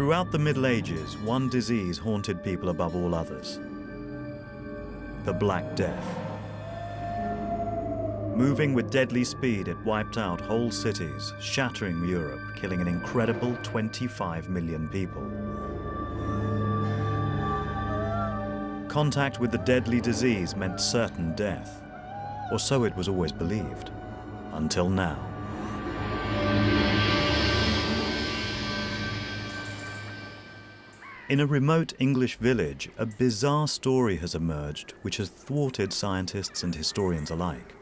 Throughout the Middle Ages, one disease haunted people above all others: the Black Death. Moving with deadly speed, it wiped out whole cities, shattering Europe, killing an incredible 25 million people. Contact with the deadly disease meant certain death, or so it was always believed, until now. In a remote English village, a bizarre story has emerged which has thwarted scientists and historians alike.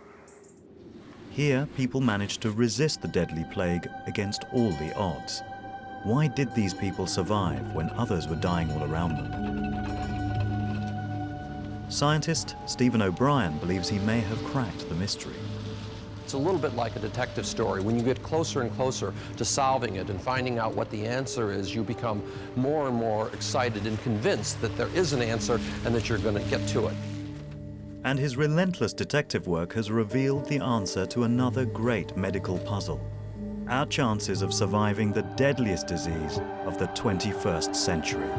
Here, people managed to resist the deadly plague against all the odds. Why did these people survive when others were dying all around them? Scientist Stephen O'Brien believes he may have cracked the mystery. It's a little bit like a detective story. When you get closer and closer to solving it and finding out what the answer is, you become more and more excited and convinced that there is an answer and that you're going to get to it. And his relentless detective work has revealed the answer to another great medical puzzle: our chances of surviving the deadliest disease of the 21st century.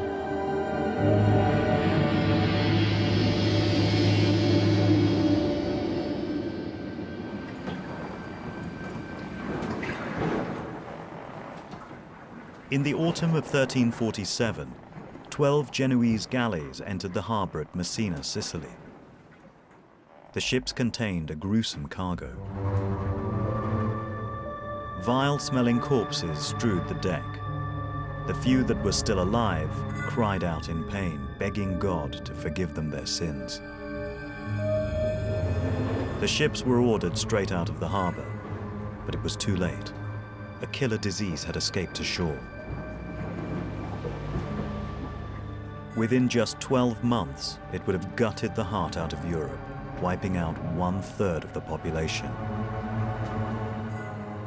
In the autumn of 1347, 12 Genoese galleys entered the harbour at Messina, Sicily. The ships contained a gruesome cargo. Vile-smelling corpses strewed the deck. The few that were still alive cried out in pain, begging God to forgive them their sins. The ships were ordered straight out of the harbour, but it was too late. A killer disease had escaped to shore. Within just 12 months, it would have gutted the heart out of Europe, wiping out 1/3 of the population.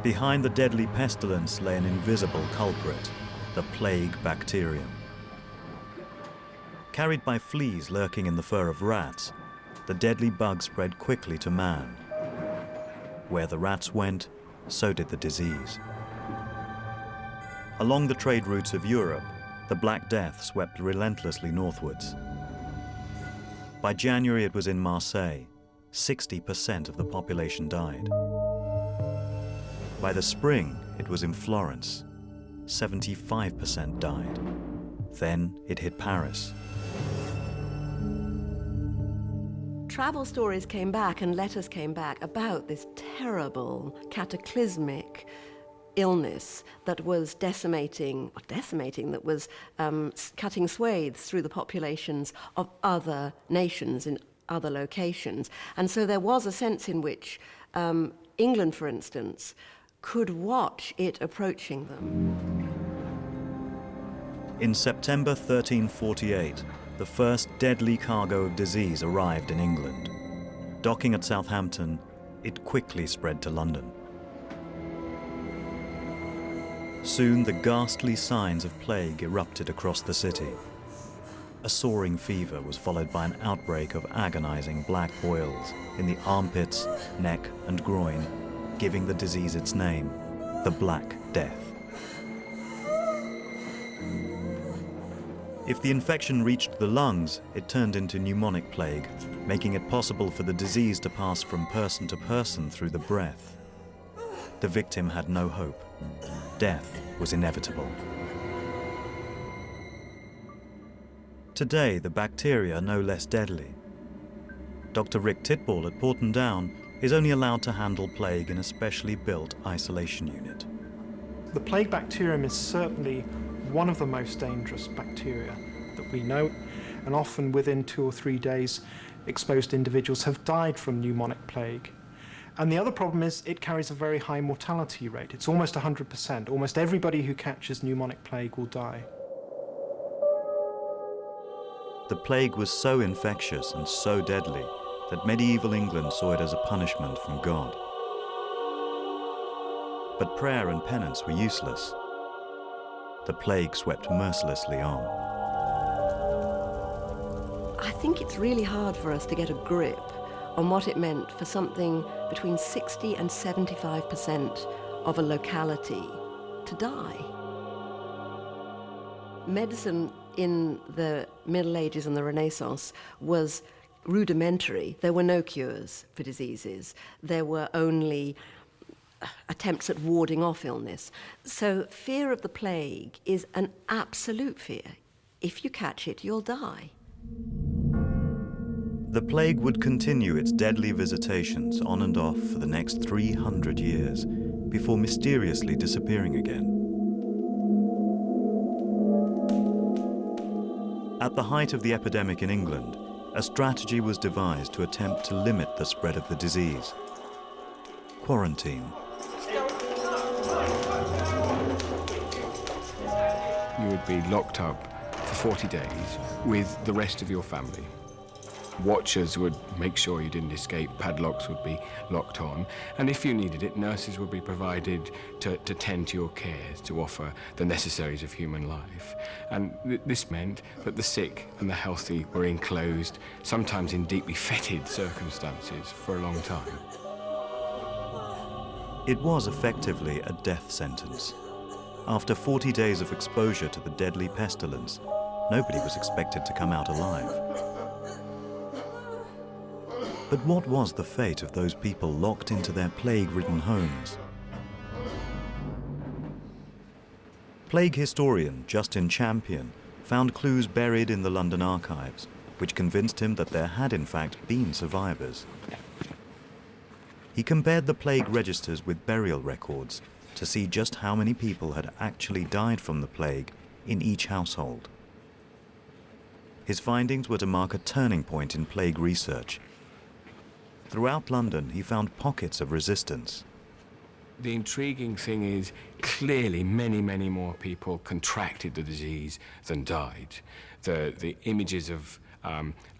Behind the deadly pestilence lay an invisible culprit, the Plague Bacterium. Carried by fleas lurking in the fur of rats, the deadly bug spread quickly to man. Where the rats went, so did the disease. Along the trade routes of Europe, the Black Death swept relentlessly northwards. By January, it was in Marseille. 60% of the population died. By the spring, it was in Florence. 75% died. Then it hit Paris. Travel stories came back and letters came back about this terrible, cataclysmic illness that was that was cutting swathes through the populations of other nations in other locations. And so there was a sense in which England, for instance, could watch it approaching them. In September 1348, the first deadly cargo of disease arrived in England. Docking at Southampton, it quickly spread to London. Soon, the ghastly signs of plague erupted across the city. A soaring fever was followed by an outbreak of agonizing black boils in the armpits, neck, and groin, giving the disease its name, the Black Death. If the infection reached the lungs, it turned into pneumonic plague, making it possible for the disease to pass from person to person through the breath. The victim had no hope. Death was inevitable. Today, the bacteria are no less deadly. Dr. Rick Titball at Porton Down is only allowed to handle plague in a specially built isolation unit. The Plague Bacterium is certainly one of the most dangerous bacteria that we know, and often within 2 or 3 days, exposed individuals have died from pneumonic plague. And the other problem is it carries a very high mortality rate. It's almost 100%. Almost everybody who catches pneumonic plague will die. The plague was so infectious and so deadly that medieval England saw it as a punishment from God. But prayer and penance were useless. The plague swept mercilessly on. I think it's really hard for us to get a grip on what it meant for something between 60 and 75% of a locality to die. medicine in the Middle Ages and the Renaissance was rudimentary. There were no cures for diseases. There were only attempts at warding off illness. So fear of the plague is an absolute fear. If you catch it, you'll die. The plague would continue its deadly visitations on and off for the next 300 years, before mysteriously disappearing again. At the height of the epidemic in England, a strategy was devised to attempt to limit the spread of the disease. Quarantine. You would be locked up for 40 days with the rest of your family. Watchers would make sure you didn't escape, padlocks would be locked on, and if you needed it, nurses would be provided to tend to your cares, to offer the necessaries of human life. And this meant that the sick and the healthy were enclosed, sometimes in deeply fetid circumstances, for a long time. It was effectively a death sentence. After 40 days of exposure to the deadly pestilence, nobody was expected to come out alive. But what was the fate of those people locked into their plague-ridden homes? Plague historian Justin Champion found clues buried in the London archives, which convinced him that there had in fact been survivors. He compared the plague registers with burial records to see just how many people had actually died from the plague in each household. His findings were to mark a turning point in plague research. Throughout London, he found pockets of resistance. The intriguing thing is, clearly many, many more people contracted the disease than died. The images of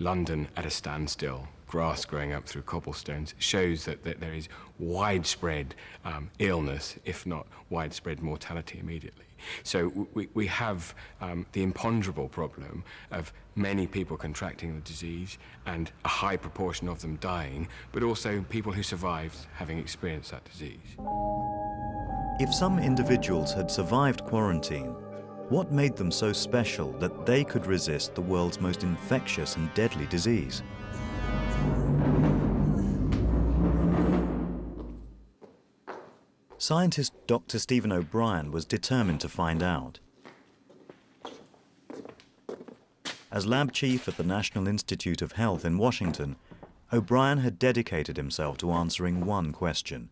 London at a standstill, grass growing up through cobblestones, shows that there is widespread illness, if not widespread mortality immediately. So we have the imponderable problem of many people contracting the disease and a high proportion of them dying, but also people who survived having experienced that disease. If some individuals had survived quarantine, what made them so special that they could resist the world's most infectious and deadly disease? Scientist Dr. Stephen O'Brien was determined to find out. As lab chief at the National Institute of Health in Washington, O'Brien had dedicated himself to answering one question: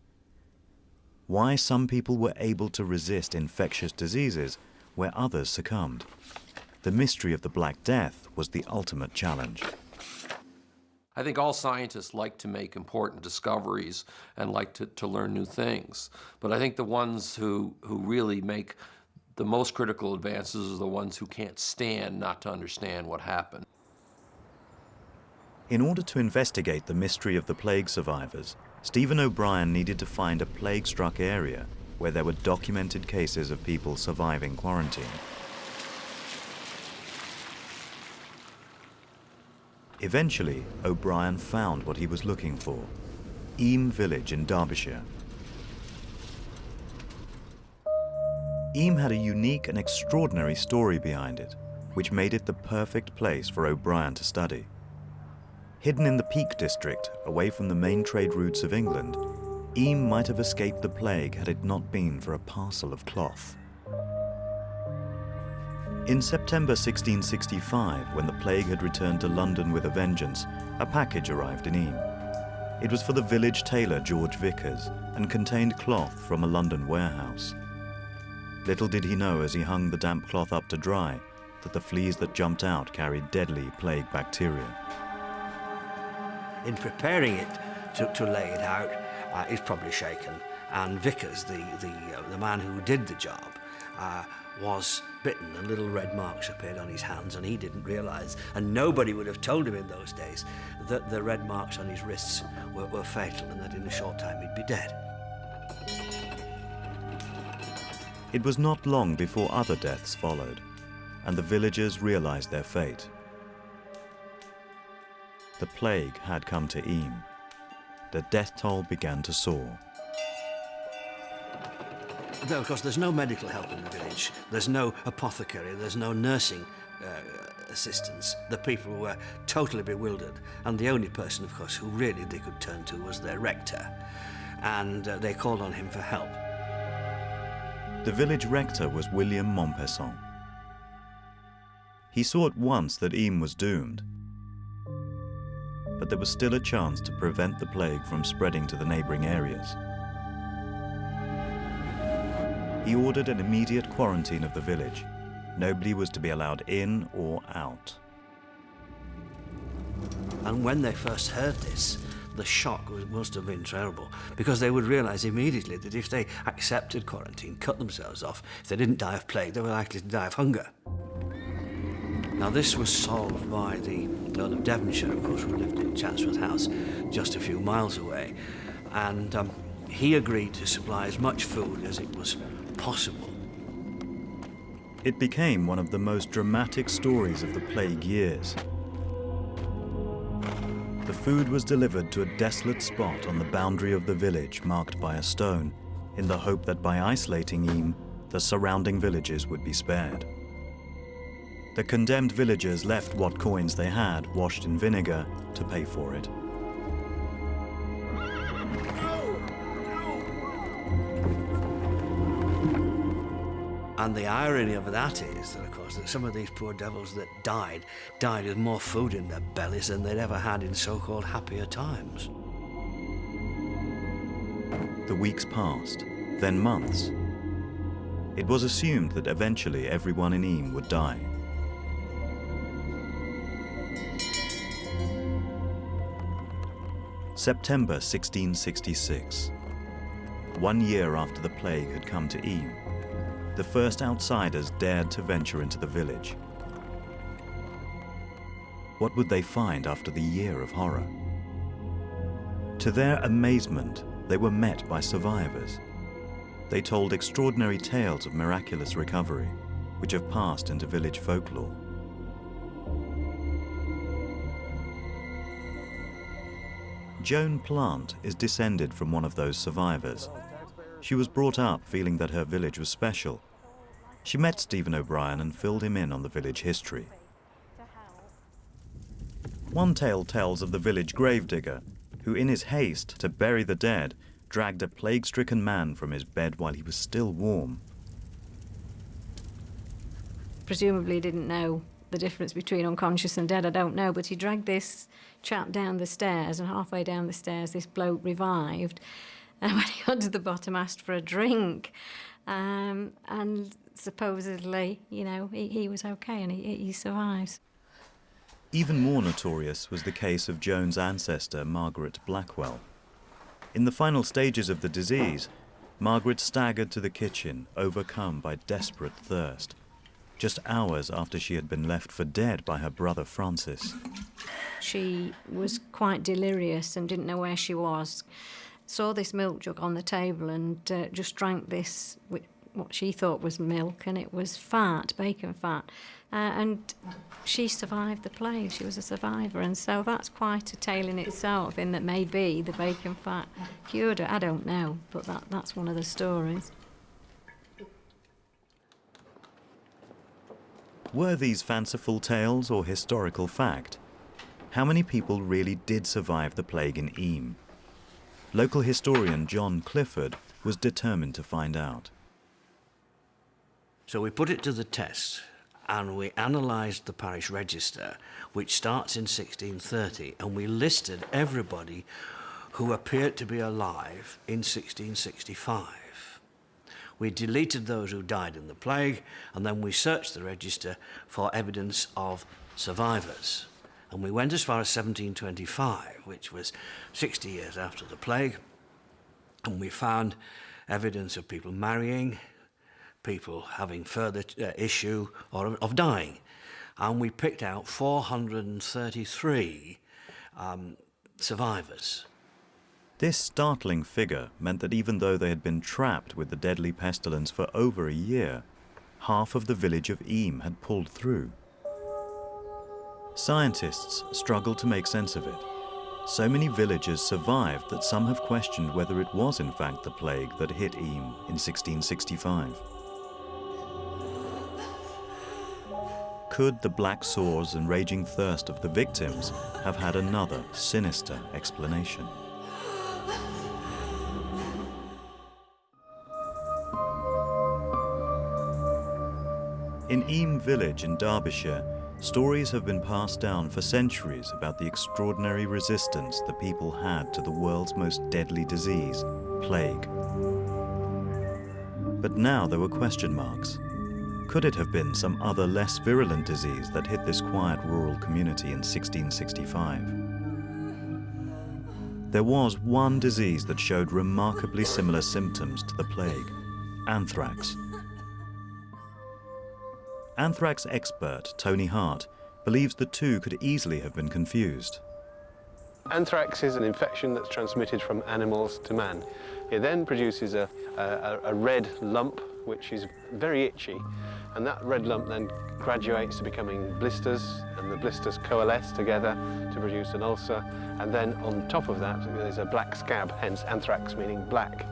why some people were able to resist infectious diseases where others succumbed. The mystery of the Black Death was the ultimate challenge. I think all scientists like to make important discoveries and like to learn new things. But I think the ones who really make the most critical advances are the ones who can't stand not to understand what happened. In order to investigate the mystery of the plague survivors, Stephen O'Brien needed to find a plague-struck area where there were documented cases of people surviving quarantine. Eventually, O'Brien found what he was looking for: Eyam village in Derbyshire. Eyam had a unique and extraordinary story behind it, which made it the perfect place for O'Brien to study. Hidden in the Peak District, away from the main trade routes of England, Eyam might have escaped the plague had it not been for a parcel of cloth. In September 1665, when the plague had returned to London with a vengeance, a package arrived in Eyam. It was for the village tailor George Vickers and contained cloth from a London warehouse. Little did he know as he hung the damp cloth up to dry that the fleas that jumped out carried deadly plague bacteria. In preparing it to lay it out, he's probably shaken, and Vickers, the man who did the job, was bitten, and little red marks appeared on his hands, and he didn't realise, and nobody would have told him in those days, that the red marks on his wrists were fatal, and that in a short time he'd be dead. It was not long before other deaths followed, and the villagers realised their fate. The plague had come to Eyam. The death toll began to soar. Though, of course, there's no medical help in the village. There's no apothecary, there's no nursing assistance. The people were totally bewildered, and the only person, of course, who really they could turn to was their rector, and they called on him for help. The village rector was William Mompesson. He saw at once that Eyam was doomed, but there was still a chance to prevent the plague from spreading to the neighbouring areas. He ordered an immediate quarantine of the village. Nobody was to be allowed in or out. And when they first heard this, the shock must have been terrible, because they would realise immediately that if they accepted quarantine, cut themselves off, if they didn't die of plague, they were likely to die of hunger. Now, this was solved by the Earl of Devonshire, of course, who lived in Chatsworth House, just a few miles away, and he agreed to supply as much food as it was possible. It became one of the most dramatic stories of the plague years. The food was delivered to a desolate spot on the boundary of the village marked by a stone, in the hope that by isolating Eyam, the surrounding villages would be spared. The condemned villagers left what coins they had, washed in vinegar, to pay for it. And the irony of that is that, of course, that some of these poor devils that died with more food in their bellies than they'd ever had in so-called happier times. The weeks passed, then months. It was assumed that eventually everyone in Eyam would die. September 1666. 1 year after the plague had come to Eyam, the first outsiders dared to venture into the village. What would they find after the year of horror? To their amazement, they were met by survivors. They told extraordinary tales of miraculous recovery, which have passed into village folklore. Joan Plant is descended from one of those survivors. She was brought up feeling that her village was special. She met Stephen O'Brien and filled him in on the village history. One tale tells of the village gravedigger, who in his haste to bury the dead, dragged a plague-stricken man from his bed while he was still warm. Presumably didn't know the difference between unconscious and dead, I don't know, but he dragged this chap down the stairs, and halfway down the stairs this bloke revived, and when he got to the bottom asked for a drink, and supposedly, you know, he was okay and he survives. Even more notorious was the case of Joan's ancestor, Margaret Blackwell. In the final stages of the disease, Margaret staggered to the kitchen, overcome by desperate thirst, just hours after she had been left for dead by her brother Francis. She was quite delirious and didn't know where she was. Saw this milk jug on the table and just drank this, what she thought was milk, and it was fat, bacon fat. And she survived the plague. She was a survivor, and so that's quite a tale in itself, in that maybe the bacon fat cured her. I don't know, but that's one of the stories. Were these fanciful tales or historical fact? How many people really did survive the plague in Eyam? Local historian John Clifford was determined to find out. So we put it to the test, and we analysed the parish register, which starts in 1630, and we listed everybody who appeared to be alive in 1665. We deleted those who died in the plague, and then we searched the register for evidence of survivors. And we went as far as 1725, which was 60 years after the plague, and we found evidence of people marrying, people having further issue or of dying. And we picked out 433 survivors. This startling figure meant that even though they had been trapped with the deadly pestilence for over a year, half of the village of Eyam had pulled through. Scientists struggled to make sense of it. So many villagers survived that some have questioned whether it was in fact the plague that hit Eyam in 1665. Could the black sores and raging thirst of the victims have had another sinister explanation? In Eyam village in Derbyshire, stories have been passed down for centuries about the extraordinary resistance the people had to the world's most deadly disease, plague. But now there were question marks. Could it have been some other less virulent disease that hit this quiet rural community in 1665? There was one disease that showed remarkably similar symptoms to the plague: anthrax. Anthrax expert Tony Hart believes the two could easily have been confused. Anthrax is an infection that's transmitted from animals to man. It then produces a red lump which is very itchy, and that red lump then graduates to becoming blisters, and the blisters coalesce together to produce an ulcer, and then on top of that there's a black scab, hence anthrax meaning black.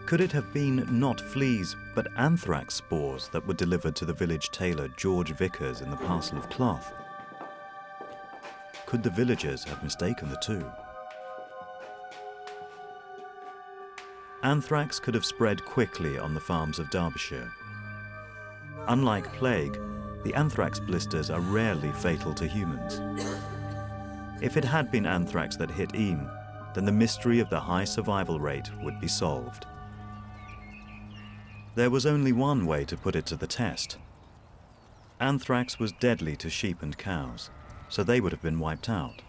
Could it have been not fleas, but anthrax spores that were delivered to the village tailor George Vickers in the parcel of cloth? Could the villagers have mistaken the two? Anthrax could have spread quickly on the farms of Derbyshire. Unlike plague, the anthrax blisters are rarely fatal to humans. If it had been anthrax that hit Eyam, then the mystery of the high survival rate would be solved. There was only one way to put it to the test. Anthrax was deadly to sheep and cows, so they would have been wiped out.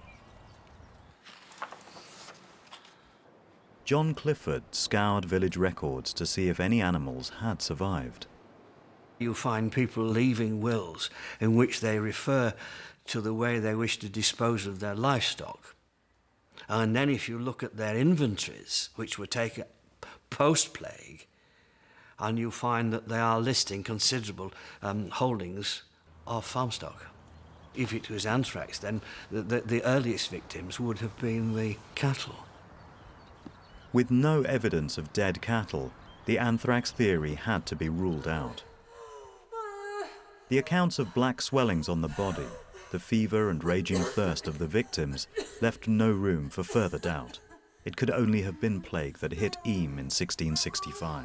John Clifford scoured village records to see if any animals had survived. You find people leaving wills in which they refer to the way they wish to dispose of their livestock. And then if you look at their inventories, which were taken post-plague, and you find that they are listing considerable holdings of farm stock. If it was anthrax, then the earliest victims would have been the cattle. With no evidence of dead cattle, the anthrax theory had to be ruled out. The accounts of black swellings on the body, the fever and raging thirst of the victims, left no room for further doubt. It could only have been plague that hit Eyam in 1665.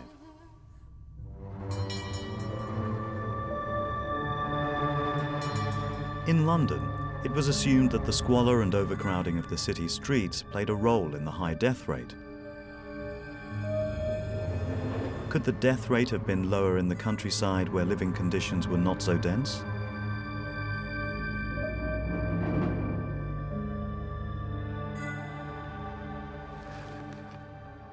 In London, it was assumed that the squalor and overcrowding of the city's streets played a role in the high death rate. Could the death rate have been lower in the countryside where living conditions were not so dense?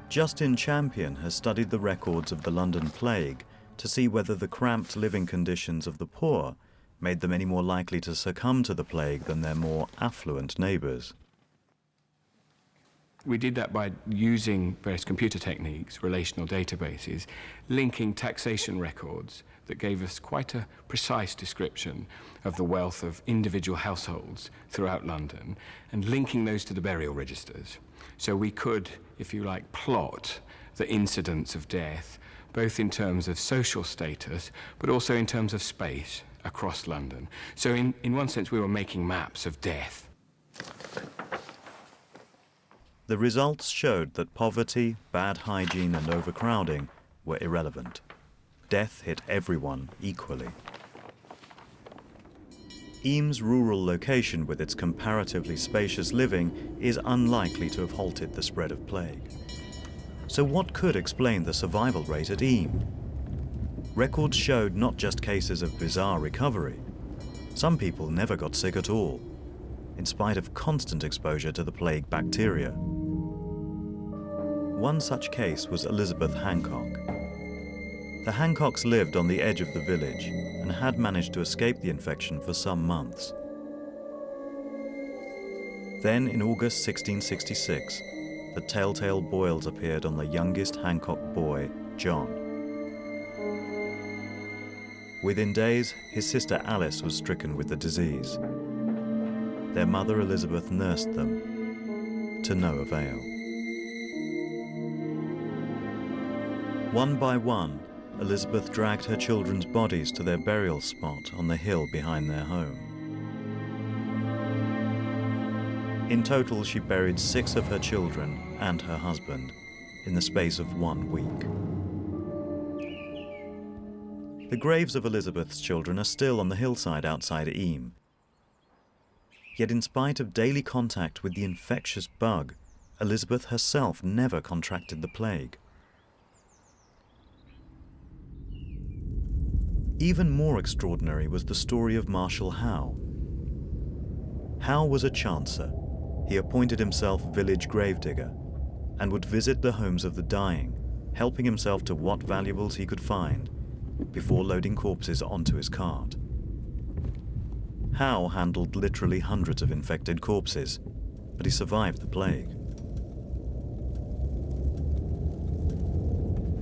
Justin Champion has studied the records of the London Plague to see whether the cramped living conditions of the poor made them any more likely to succumb to the plague than their more affluent neighbours. We did that by using various computer techniques, relational databases, linking taxation records that gave us quite a precise description of the wealth of individual households throughout London, and linking those to the burial registers. So we could, if you like, plot the incidence of death, both in terms of social status, but also in terms of space across London. So in one sense, we were making maps of death. The results showed that poverty, bad hygiene and overcrowding were irrelevant. Death hit everyone equally. Eyam's rural location with its comparatively spacious living is unlikely to have halted the spread of plague. So what could explain the survival rate at Eyam? Records showed not just cases of bizarre recovery. Some people never got sick at all, in spite of constant exposure to the plague bacteria. One such case was Elizabeth Hancock. The Hancocks lived on the edge of the village and had managed to escape the infection for some months. Then, in August 1666, the telltale boils appeared on the youngest Hancock boy, John. Within days, his sister Alice was stricken with the disease. their mother Elizabeth nursed them, to no avail. One by one, Elizabeth dragged her children's bodies to their burial spot on the hill behind their home. In total, she buried 6 of her children and her husband in the space of 1 week. The graves of Elizabeth's children are still on the hillside outside Eyam. Yet in spite of daily contact with the infectious bug, Elizabeth herself never contracted the plague. Even more extraordinary was the story of Marshal Howe. Howe was a chancer. He appointed himself village gravedigger and would visit the homes of the dying, helping himself to what valuables he could find before loading corpses onto his cart. Howe handled literally hundreds of infected corpses, but he survived the plague.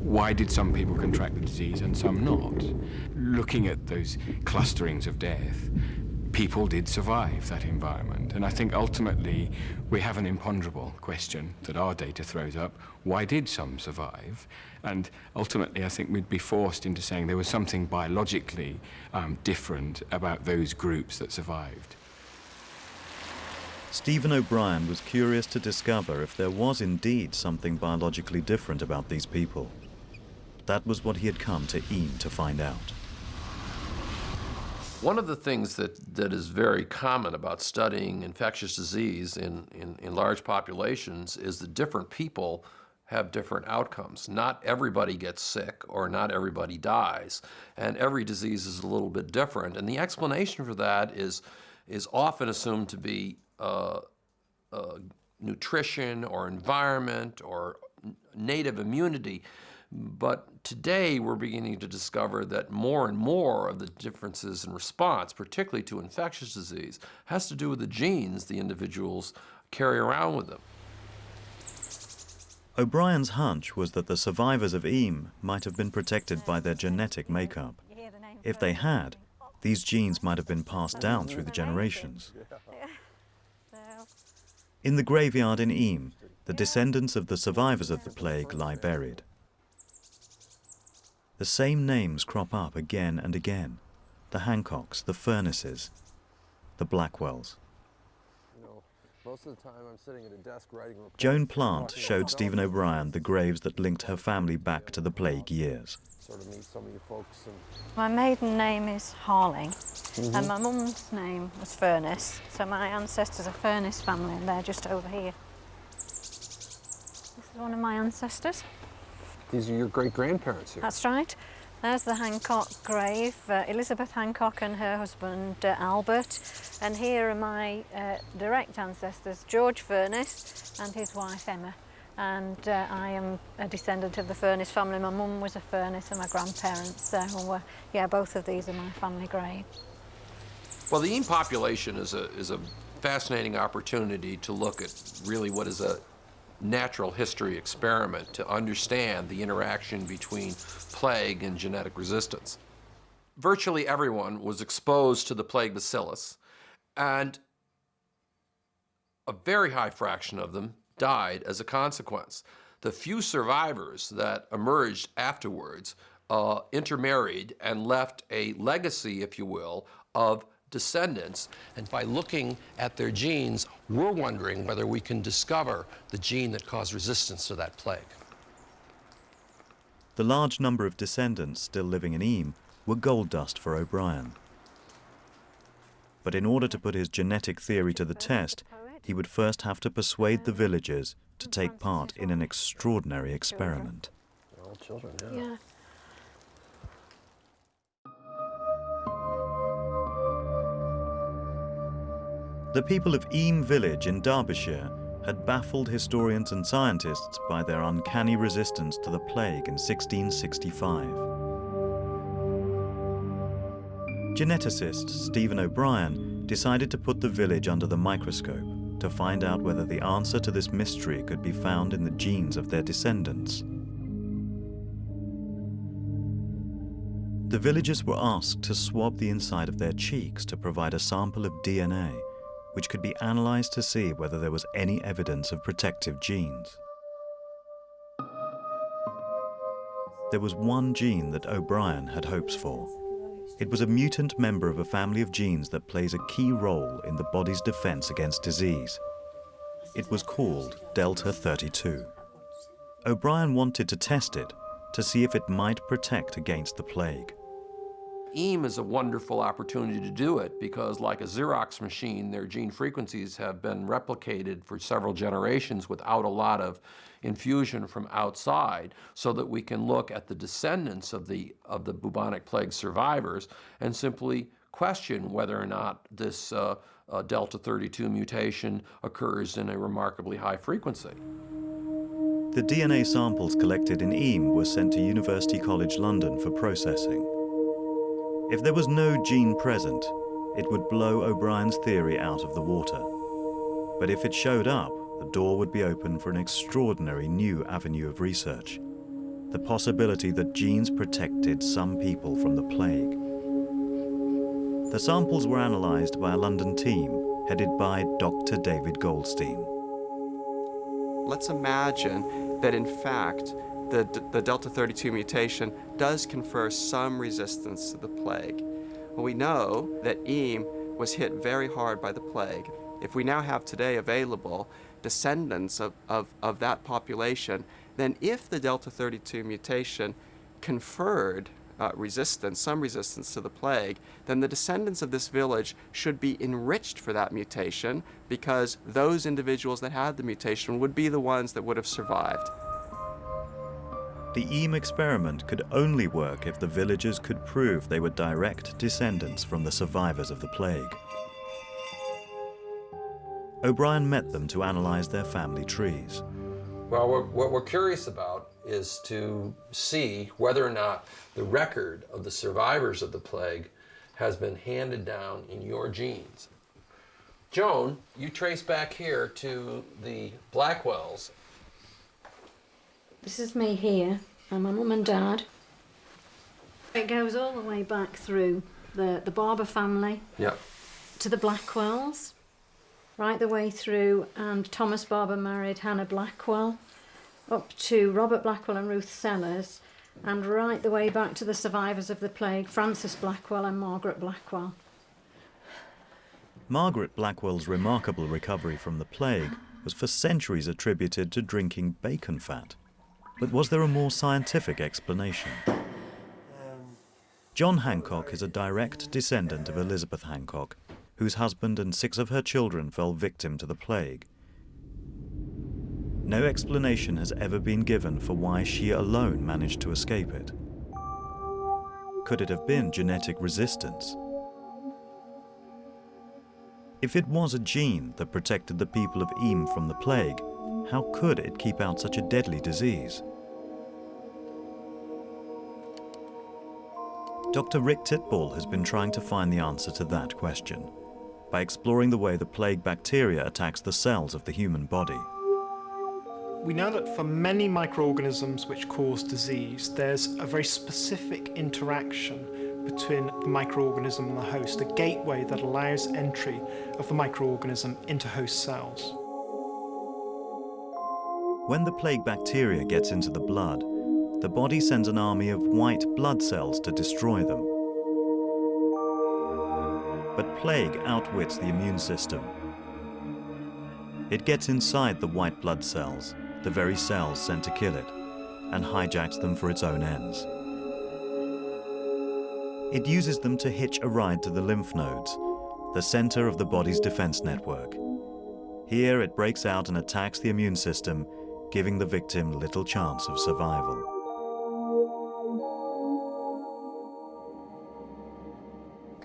Why did some people contract the disease and some not? Looking at those clusterings of death, people did survive that environment. And I think ultimately we have an imponderable question that our data throws up. Why did some survive? And ultimately I think we'd be forced into saying there was something biologically different about those groups that survived. Stephen O'Brien was curious to discover if there was indeed something biologically different about these people. That was what he had come to Eyam to find out. One of the things that is very common about studying infectious disease in large populations is that different people have different outcomes. Not everybody gets sick or not everybody dies, and every disease is a little bit different. And the explanation for that is often assumed to be nutrition or environment or native immunity. But today we're beginning to discover that more and more of the differences in response, particularly to infectious disease, has to do with the genes the individuals carry around with them. O'Brien's hunch was that the survivors of Eyam might have been protected by their genetic makeup. If they had, these genes might have been passed down through the generations. In the graveyard in Eyam, the descendants of the survivors of the plague lie buried. The same names crop up again and again: the Hancocks, the Furnaces, the Blackwells. Most of the time I'm sitting at a desk writing reports. Joan Plant showed Stephen O'Brien the graves that linked her family back to the plague years. Sort of meet some of you folks. My maiden name is Harling, and my mum's name was Furnace, so my ancestors are Furnace family, and they're just over here. This is one of my ancestors. These are your great-grandparents here. That's right. There's the Hancock grave, Elizabeth Hancock and her husband Albert. And here are my direct ancestors, George Furnace and his wife Emma. And I am a descendant of the Furnace family. My mum was a Furnace and my grandparents. So yeah, both of these are my family grave. Well, the Eyam population is a fascinating opportunity to look at really what is a natural history experiment to understand the interaction between plague and genetic resistance. Virtually everyone was exposed to the plague bacillus, and a very high fraction of them died as a consequence. The few survivors that emerged afterwards intermarried and left a legacy, if you will, of descendants, and by looking at their genes, we're wondering whether we can discover the gene that caused resistance to that plague. The large number of descendants still living in Eyam were gold dust for O'Brien. But in order to put his genetic theory to the test, he would first have to persuade the villagers to take part in an extraordinary experiment. They're all children, Yeah. The people of Eyam village in Derbyshire had baffled historians and scientists by their uncanny resistance to the plague in 1665. Geneticist Stephen O'Brien decided to put the village under the microscope to find out whether the answer to this mystery could be found in the genes of their descendants. The villagers were asked to swab the inside of their cheeks to provide a sample of DNA, which could be analysed to see whether there was any evidence of protective genes. There was one gene that O'Brien had hopes for. It was a mutant member of a family of genes that plays a key role in the body's defense against disease. It was called Delta 32. O'Brien wanted to test it to see if it might protect against the plague. EAM is a wonderful opportunity to do it because, like a Xerox machine, their gene frequencies have been replicated for several generations without a lot of infusion from outside, so that we can look at the descendants of the bubonic plague survivors and simply question whether or not this Delta 32 mutation occurs in a remarkably high frequency. The DNA samples collected in EAM were sent to University College London for processing. If there was no gene present, it would blow O'Brien's theory out of the water. But if it showed up, the door would be open for an extraordinary new avenue of research: the possibility that genes protected some people from the plague. The samples were analysed by a London team headed by Dr. David Goldstein. Let's imagine that in fact the Delta 32 mutation does confer some resistance to the plague. Well, we know that EAM was hit very hard by the plague. If we now have today available descendants of that population, then if the Delta 32 mutation conferred some resistance to the plague, then the descendants of this village should be enriched for that mutation, because those individuals that had the mutation would be the ones that would have survived. The EAM experiment could only work if the villagers could prove they were direct descendants from the survivors of the plague. O'Brien met them to analyse their family trees. Well, what we're curious about is to see whether or not the record of the survivors of the plague has been handed down in your genes. Joan, you trace back here to the Blackwells. This is me here, and my mum and dad. It goes all the way back through the Barber family, Yep. to the Blackwells, right the way through, and Thomas Barber married Hannah Blackwell, up to Robert Blackwell and Ruth Sellers, and right the way back to the survivors of the plague, Francis Blackwell and Margaret Blackwell. Margaret Blackwell's remarkable recovery from the plague was for centuries attributed to drinking bacon fat. But was there a more scientific explanation? John Hancock is a direct descendant of Elizabeth Hancock, whose husband and 6 of her children fell victim to the plague. No explanation has ever been given for why she alone managed to escape it. Could it have been genetic resistance? If it was a gene that protected the people of EAM from the plague, how could it keep out such a deadly disease? Dr. Rick Titball has been trying to find the answer to that question by exploring the way the plague bacteria attacks the cells of the human body. We know that for many microorganisms which cause disease, there's a very specific interaction between the microorganism and the host, a gateway that allows entry of the microorganism into host cells. When the plague bacteria gets into the blood, the body sends an army of white blood cells to destroy them. But plague outwits the immune system. It gets inside the white blood cells, the very cells sent to kill it, and hijacks them for its own ends. It uses them to hitch a ride to the lymph nodes, the center of the body's defense network. Here it breaks out and attacks the immune system, giving the victim little chance of survival.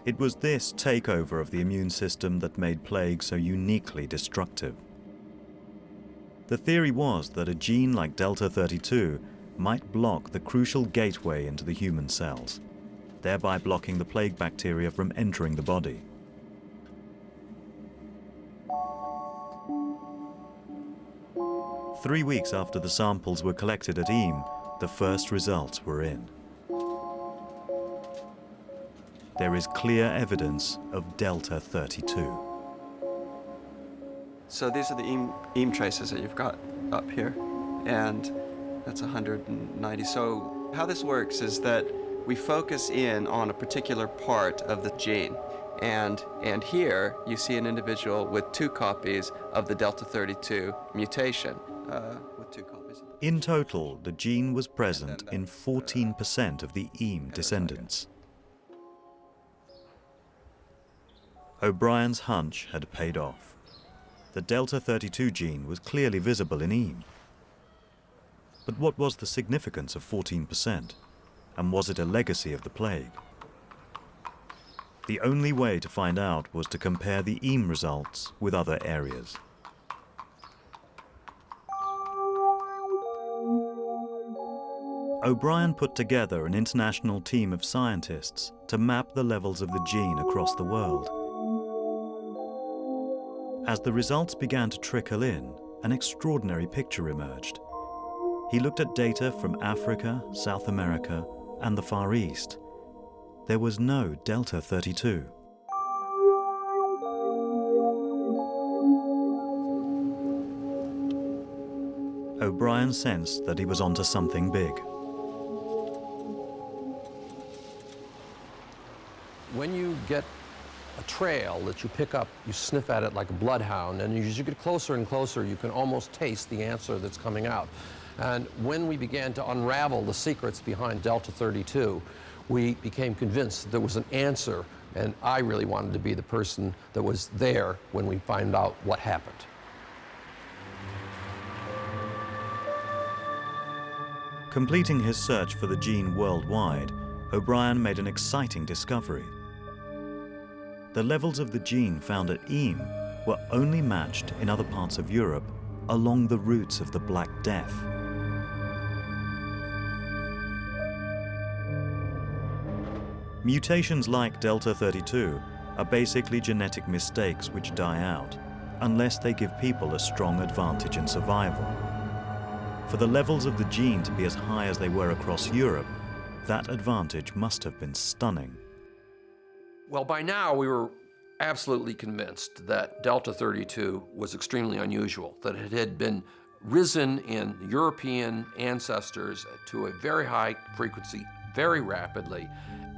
It was this takeover of the immune system that made plague so uniquely destructive. The theory was that a gene like Delta 32 might block the crucial gateway into the human cells, thereby blocking the plague bacteria from entering the body. Three weeks after the samples were collected at EAM, the first results were in. There is clear evidence of Delta 32. So these are the EAM traces that you've got up here, and that's 190. So how this works is that we focus in on a particular part of the gene, and here you see an individual with 2 copies of the Delta 32 mutation, with 2 copies. In total, the gene was present in 14% of the EAM descendants. O'Brien's hunch had paid off. The Delta 32 gene was clearly visible in EAM. But what was the significance of 14%? And was it a legacy of the plague? The only way to find out was to compare the EAM results with other areas. O'Brien put together an international team of scientists to map the levels of the gene across the world. As the results began to trickle in, an extraordinary picture emerged. He looked at data from Africa, South America, and the Far East. There was no Delta 32. O'Brien sensed that he was onto something big. When you get a trail that you pick up, you sniff at it like a bloodhound, and as you get closer and closer, you can almost taste the answer that's coming out. And when we began to unravel the secrets behind Delta 32, we became convinced that there was an answer, and I really wanted to be the person that was there when we find out what happened. Completing his search for the gene worldwide, O'Brien made an exciting discovery. The levels of the gene found at EAM were only matched in other parts of Europe along the routes of the Black Death. Mutations like Delta 32 are basically genetic mistakes which die out, unless they give people a strong advantage in survival. For the levels of the gene to be as high as they were across Europe, that advantage must have been stunning. Well, by now we were absolutely convinced that Delta 32 was extremely unusual, that it had been risen in European ancestors to a very high frequency very rapidly,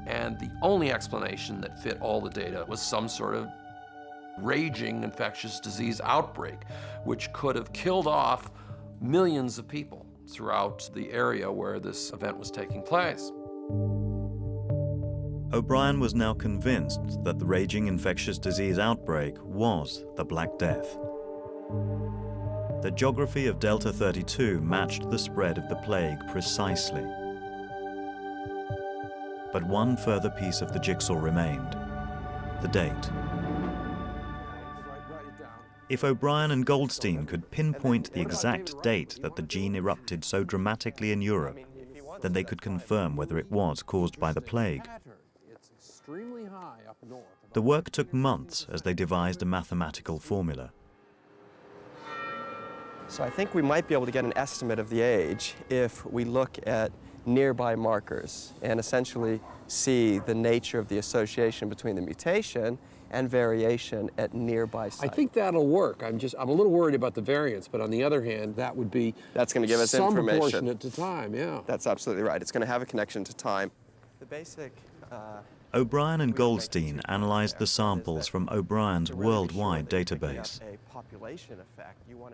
and the only explanation that fit all the data was some sort of raging infectious disease outbreak, which could have killed off millions of people throughout the area where this event was taking place. O'Brien was now convinced that the raging infectious disease outbreak was the Black Death. The geography of Delta 32 matched the spread of the plague precisely. But one further piece of the jigsaw remained: the date. If O'Brien and Goldstein could pinpoint the exact date that the gene erupted so dramatically in Europe, then they could confirm whether it was caused by the plague. The work took months as they devised a mathematical formula. So I think we might be able to get an estimate of the age if we look at nearby markers and essentially see the nature of the association between the mutation and variation at nearby sites. I think that'll work. I'm a little worried about the variance, but on the other hand, that would be that's going to give us some information. proportionate to time, yeah. That's absolutely right. It's going to have a connection to time. The basic O'Brien and Goldstein analyzed the samples from O'Brien's worldwide database.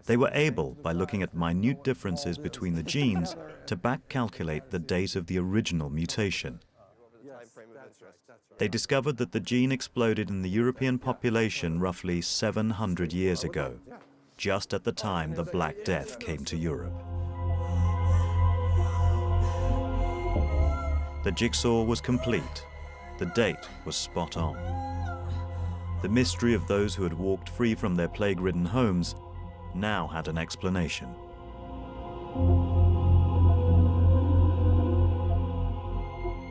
They were able, by looking at minute differences between the genes, to back-calculate the date of the original mutation. They discovered that the gene exploded in the European population roughly 700 years ago, just at the time the Black Death came to Europe. The jigsaw was complete. The date was spot on. The mystery of those who had walked free from their plague-ridden homes now had an explanation.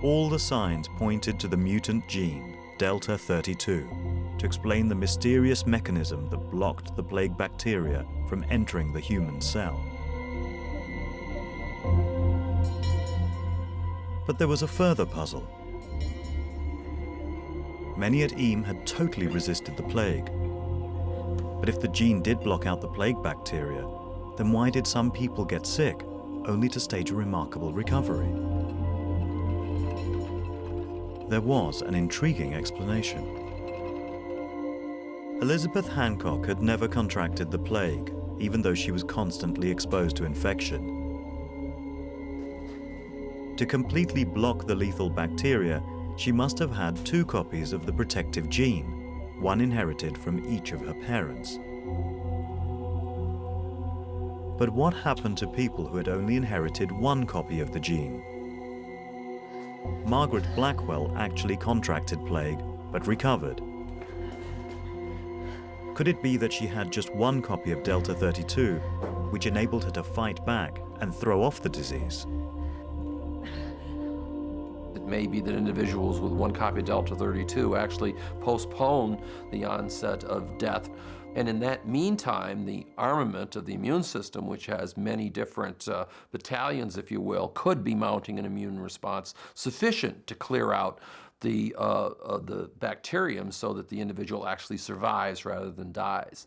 All the signs pointed to the mutant gene, Delta 32, to explain the mysterious mechanism that blocked the plague bacteria from entering the human cell. But there was a further puzzle. Many at EAM had totally resisted the plague. But if the gene did block out the plague bacteria, then why did some people get sick, only to stage a remarkable recovery? There was an intriguing explanation. Elizabeth Hancock had never contracted the plague, even though she was constantly exposed to infection. To completely block the lethal bacteria, she must have had 2 copies of the protective gene, one inherited from each of her parents. But what happened to people who had only inherited 1 copy of the gene? Margaret Blackwell actually contracted plague, but recovered. Could it be that she had just 1 copy of Delta 32, which enabled her to fight back and throw off the disease? It may be that individuals with 1 copy of Delta 32 actually postpone the onset of death. And in that meantime, the armament of the immune system, which has many different battalions, if you will, could be mounting an immune response sufficient to clear out the bacterium so that the individual actually survives rather than dies.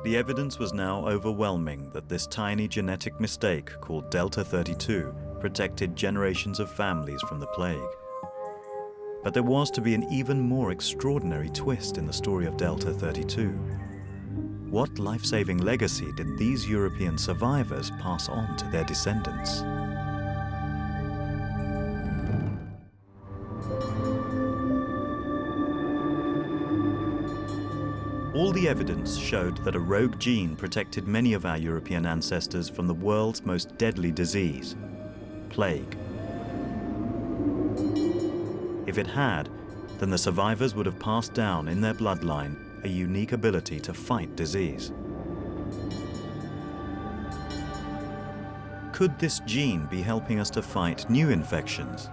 The evidence was now overwhelming that this tiny genetic mistake called Delta 32 protected generations of families from the plague. But there was to be an even more extraordinary twist in the story of Delta 32. What life-saving legacy did these European survivors pass on to their descendants? All the evidence showed that a rogue gene protected many of our European ancestors from the world's most deadly disease, plague. If it had, then the survivors would have passed down in their bloodline a unique ability to fight disease. Could this gene be helping us to fight new infections?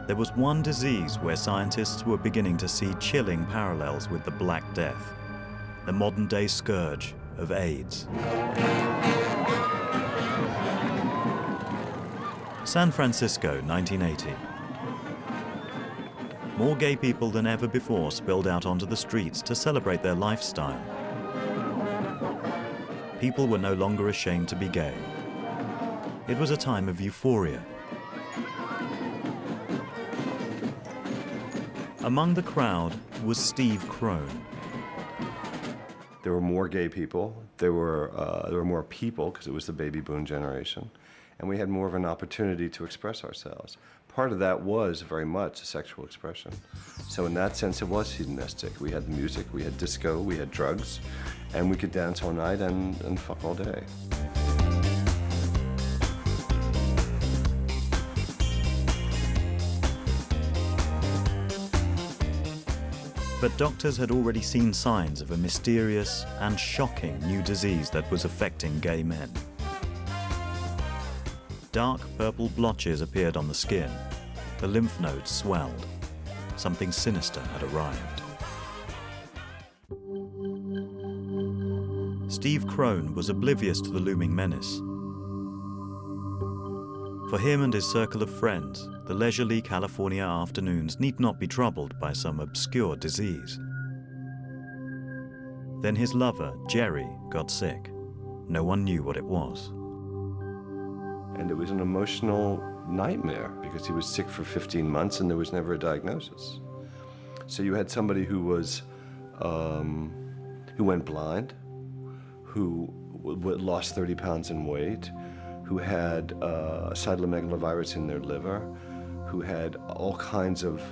There was one disease where scientists were beginning to see chilling parallels with the Black Death, the modern-day scourge of AIDS. San Francisco, 1980. More gay people than ever before spilled out onto the streets to celebrate their lifestyle. People were no longer ashamed to be gay. It was a time of euphoria. Among the crowd was Steve Crone. There were more gay people. There were more people because it was the baby boom generation, and we had more of an opportunity to express ourselves. Part of that was very much a sexual expression. So in that sense, it was hedonistic. We had the music, we had disco, we had drugs, and we could dance all night and fuck all day. But doctors had already seen signs of a mysterious and shocking new disease that was affecting gay men. Dark purple blotches appeared on the skin. The lymph nodes swelled. Something sinister had arrived. Steve Crone was oblivious to the looming menace. For him and his circle of friends, the leisurely California afternoons need not be troubled by some obscure disease. Then his lover, Jerry, got sick. No one knew what it was. And it was an emotional nightmare because he was sick for 15 months and there was never a diagnosis. So you had somebody who was, who went blind, who lost 30 pounds in weight, who had cytomegalovirus in their liver, who had all kinds of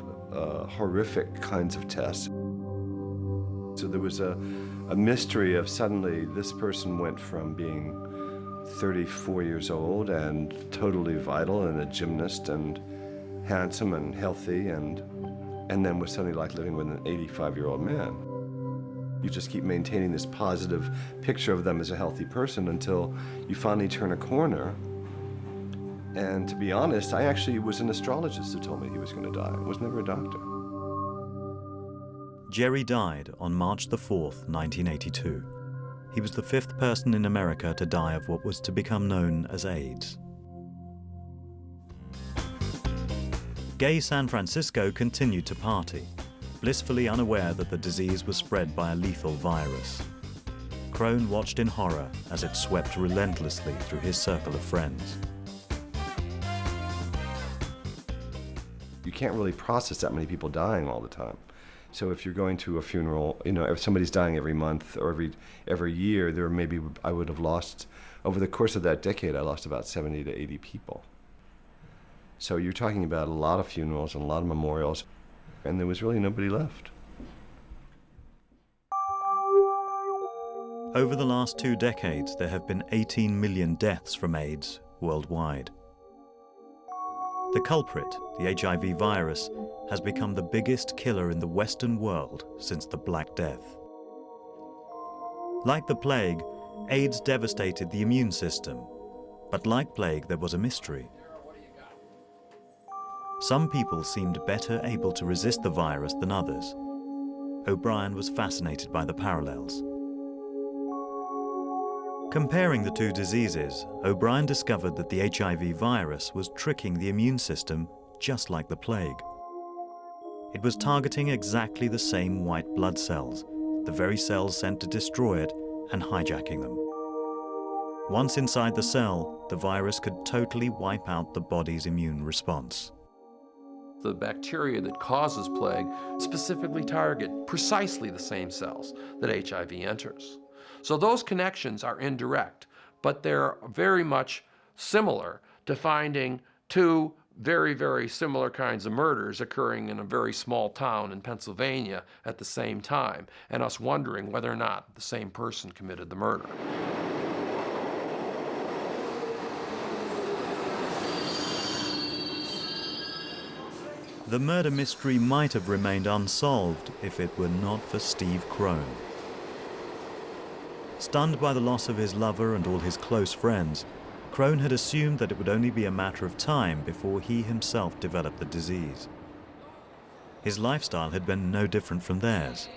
horrific kinds of tests. So there was a mystery of suddenly this person went from being 34 years old and totally vital and a gymnast and handsome and healthy and then was suddenly like living with an 85-year-old man. You just keep maintaining this positive picture of them as a healthy person until you finally turn a corner. And to be honest, I actually was an astrologist who told me he was going to die. I was never a doctor. Jerry died on March the 4th, 1982. He was the 5th person in America to die of what was to become known as AIDS. Gay San Francisco continued to party. blissfully unaware that the disease was spread by a lethal virus. Crone watched in horror as it swept relentlessly through his circle of friends. You can't really process that many people dying all the time. So if you're going to a funeral, you know, if somebody's dying every month or every year, there maybe I would have lost, over the course of that decade, I lost about 70 to 80 people. So you're talking about a lot of funerals and a lot of memorials, and there was really nobody left. Over the last 2 decades, there have been 18 million deaths from AIDS worldwide. The culprit, the HIV virus, has become the biggest killer in the Western world since the Black Death. Like the plague, AIDS devastated the immune system, but like plague, there was a mystery. Some people seemed better able to resist the virus than others. O'Brien was fascinated by the parallels. Comparing the two diseases, O'Brien discovered that the HIV virus was tricking the immune system just like the plague. It was targeting exactly the same white blood cells, the very cells sent to destroy it, and hijacking them. Once inside the cell, the virus could totally wipe out the body's immune response. The bacteria that causes plague specifically target precisely the same cells that HIV enters. So those connections are indirect, but they're very much similar to finding two very, very similar kinds of murders occurring in a very small town in Pennsylvania at the same time, and us wondering whether or not the same person committed the murder. The murder mystery might have remained unsolved if it were not for Steve Crone. Stunned by the loss of his lover and all his close friends, Crone had assumed that it would only be a matter of time before he himself developed the disease. His lifestyle had been no different from theirs.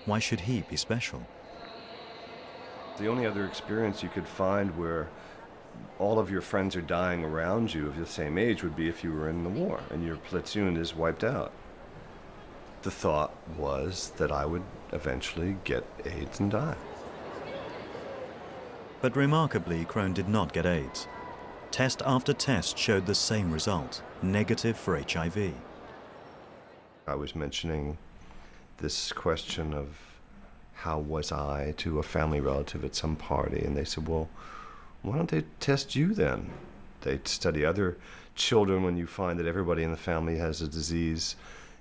Why should he be special? The only other experience you could find where all of your friends are dying around you of the same age would be if you were in the war and your platoon is wiped out. The thought was that I would eventually get AIDS and die. But remarkably, Crone did not get AIDS. Test after test showed the same result, negative for HIV. I was mentioning this question of how was I to a family relative at some party, and they said, well, why don't they test you then? They study other children when you find that everybody in the family has a disease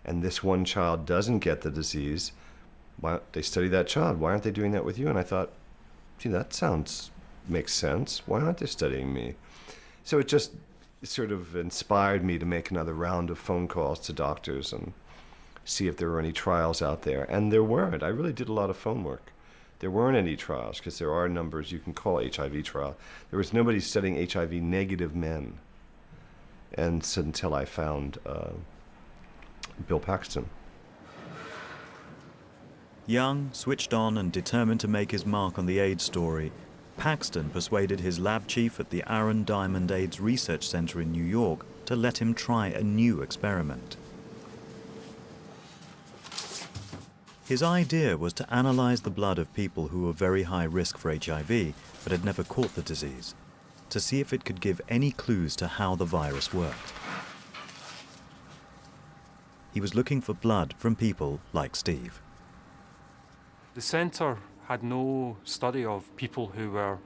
and this one child doesn't get the disease. Why don't they study that child? Why aren't they doing that with you? And I thought, gee, that makes sense. Why aren't they studying me? So it just sort of inspired me to make another round of phone calls to doctors and see if there were any trials out there. And there weren't. I really did a lot of phone work. There weren't any trials because there are numbers you can call HIV trial. There was nobody studying HIV negative men. And so until I found Bill Paxton. Young, switched on, and determined to make his mark on the AIDS story, Paxton persuaded his lab chief at the Aaron Diamond AIDS Research Center in New York to let him try a new experiment. His idea was to analyze the blood of people who were very high risk for HIV but had never caught the disease, to see if it could give any clues to how the virus worked. He was looking for blood from people like Steve. The centre had no study of people who were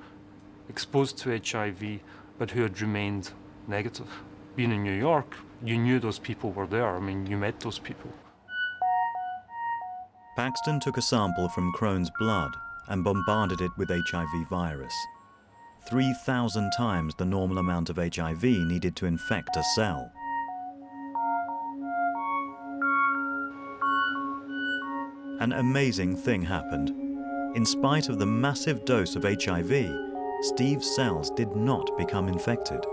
exposed to HIV but who had remained negative. Being in New York, you knew those people were there. I mean, you met those people. Paxton took a sample from Crone's blood and bombarded it with HIV virus. 3,000 times the normal amount of HIV needed to infect a cell. An amazing thing happened. In spite of the massive dose of HIV, Steve's cells did not become infected.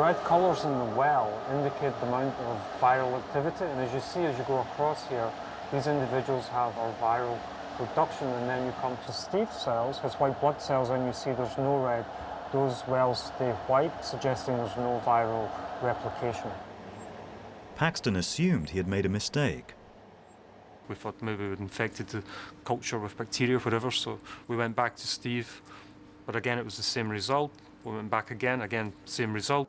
Red colours in the well indicate the amount of viral activity, and as you see as you go across here, these individuals have a viral reduction, and then you come to Steve's cells, his white blood cells, and you see there's no red. Those wells stay white, suggesting there's no viral replication. Paxton assumed he had made a mistake. We thought maybe we'd infected the culture with bacteria or whatever, so we went back to Steve. But again, it was the same result. We went back again, same result.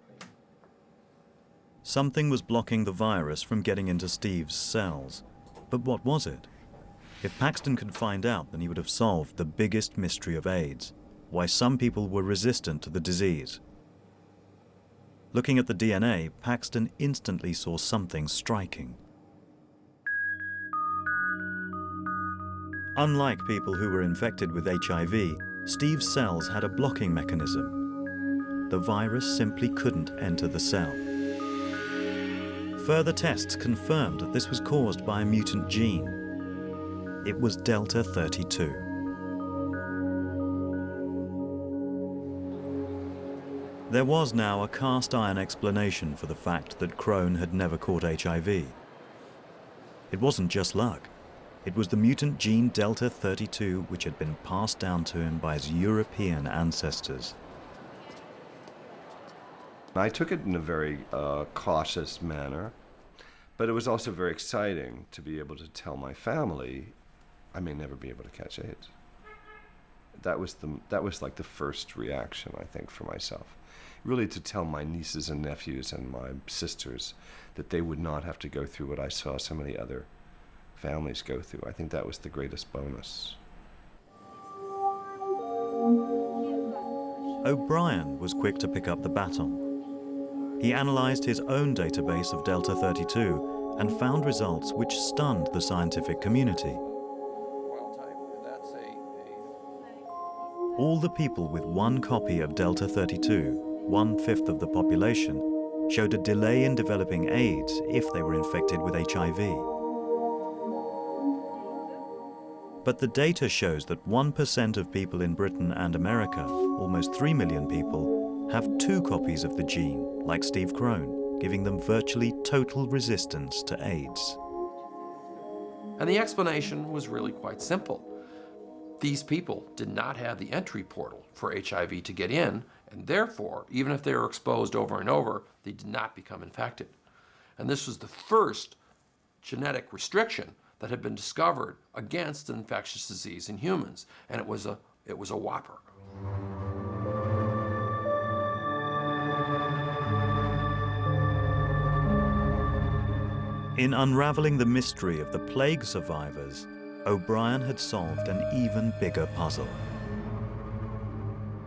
Something was blocking the virus from getting into Steve's cells. But what was it? If Paxton could find out, then he would have solved the biggest mystery of AIDS, why some people were resistant to the disease. Looking at the DNA, Paxton instantly saw something striking. Unlike people who were infected with HIV, Steve's cells had a blocking mechanism. The virus simply couldn't enter the cell. Further tests confirmed that this was caused by a mutant gene. It was Delta 32. There was now a cast-iron explanation for the fact that Crone had never caught HIV. It wasn't just luck. It was the mutant gene Delta 32 which had been passed down to him by his European ancestors. I took it in a very cautious manner, but it was also very exciting to be able to tell my family I may never be able to catch AIDS. That was like the first reaction, I think, for myself. Really to tell my nieces and nephews and my sisters that they would not have to go through what I saw so many other families go through. I think that was the greatest bonus. O'Brien was quick to pick up the baton. He analyzed his own database of Delta 32 and found results which stunned the scientific community. All the people with one copy of Delta 32, 1/5 of the population, showed a delay in developing AIDS if they were infected with HIV. But the data shows that 1% of people in Britain and America, almost 3 million people, have 2 copies of the gene, like Steve Crone, giving them virtually total resistance to AIDS. And the explanation was really quite simple. These people did not have the entry portal for HIV to get in, and therefore, even if they were exposed over and over, they did not become infected. And this was the first genetic restriction that had been discovered against an infectious disease in humans, and it was a whopper. In unraveling the mystery of the plague survivors, O'Brien had solved an even bigger puzzle.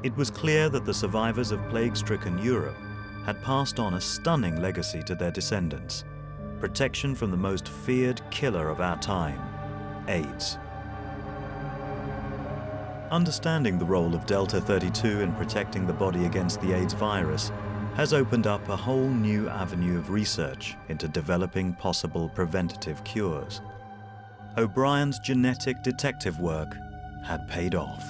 It was clear that the survivors of plague-stricken Europe had passed on a stunning legacy to their descendants: protection from the most feared killer of our time, AIDS. Understanding the role of Delta 32 in protecting the body against the AIDS virus has opened up a whole new avenue of research into developing possible preventative cures. O'Brien's genetic detective work had paid off.